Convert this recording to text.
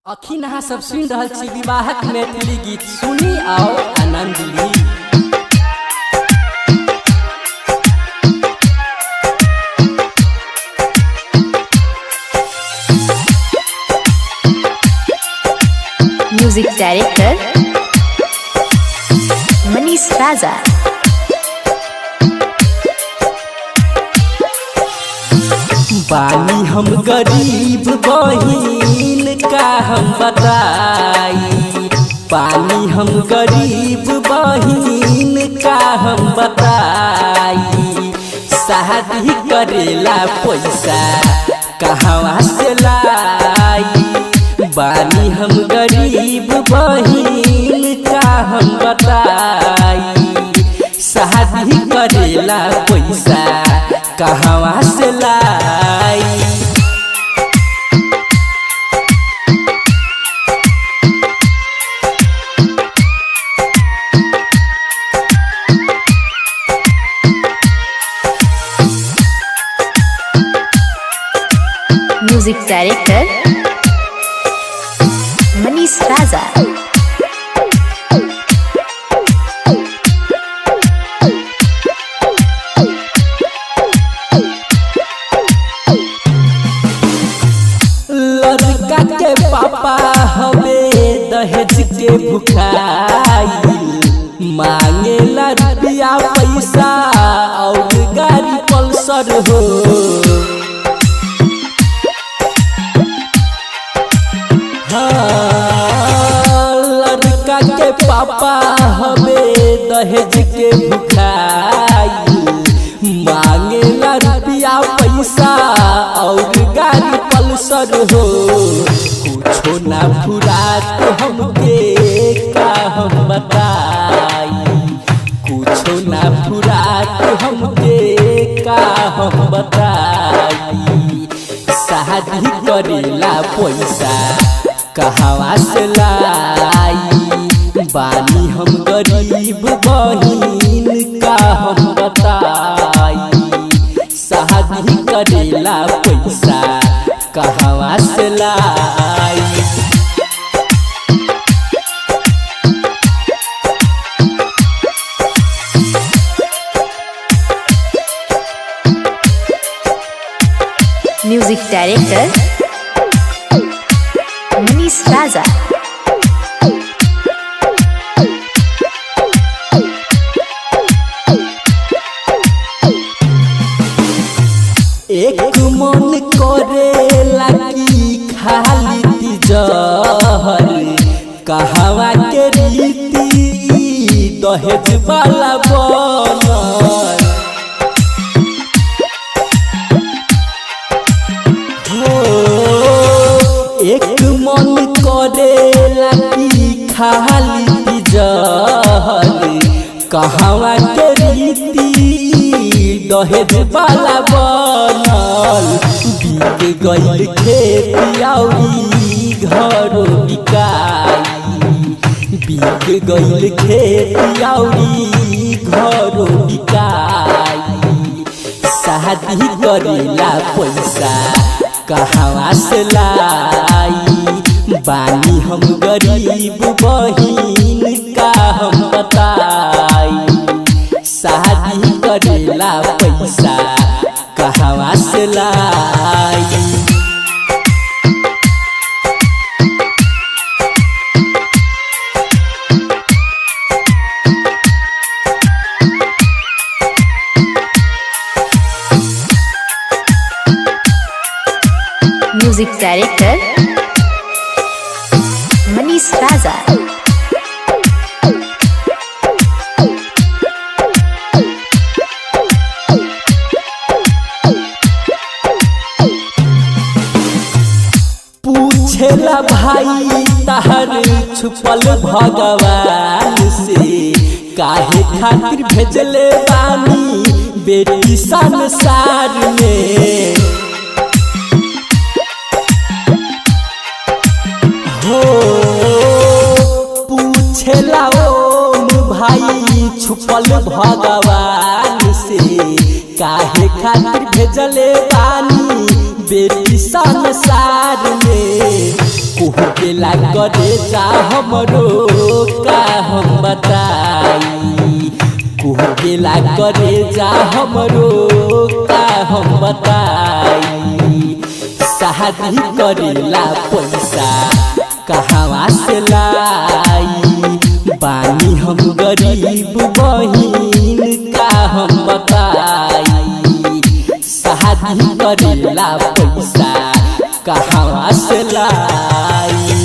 अखिन अहाँ सब सुनि रहल छी विवाहक मैथिली गीत। सुनी आओ आनंद ली। म्यूजिक डायरेक्टर मनीष राजा। बानी हम गरीब बहिन का हम बताई, पानी हम गरीब बहिन का हम बताई। शादी करेला पैसा कहवा से लाई, बानी हम गरीब बहिन का हम बताई। शादी करेला पैसा कहवा से लाई। म्यूजिक डायरेक्टर मनीष राजा। लड़का के पापा हवे दहेज के भुखाई, मांगेला रुपया पैसा और गाड़ी पल्सर हो। हाँ, लड़का के पापा हवे दहेज के भुखाई, मांगेला रुपया पैसा और गाड़ी पल्सर हो। कुछो ना फुरात हमके का हम बताई, कुछो ना फुरात हमके का हम बताई। शादी करेला पैसा कहवा से लाई, बानी हम गरीब बहिन का हम बताई। शादी करेला पैसा कहवा से लाई। म्यूजिक डायरेक्टर मनीष राजा। एक मन करेला कि खाली तिजहर, कहवा के रीति दहेज वाला बनल। एक मन करेला कि खाली तिजहर, कहवा के रीति दहेज वाला बनल। बीत गइल खेती औरी घर बिकाई, बीत गइल खेती औरी घर बिकाई। शादी करेला पैसा कहवा से लाई, बानी हम गरीब बहिन का हम बताई। शादी करेला पैसा कहवा से लाई। म्यूजिक डायरेक्टर मनीष राजा। पूछेला भाई तहर छुपल भगवान से, काहे खातिर भेजले बानी बेटी संसार में। हो पूछेला ओम भाई छुपल भगवान से, काहे खातिर भेजले बानी बेटी संसार में। कुहकेला करे जा हमरो का हम बताई कुहकेला करे जा हमरो का हम बताई शादी करेला पैसा कहवा से लाई बानी हम गरीब बहिन का हम बताई शादी करेला पैसा कहवा से लाई।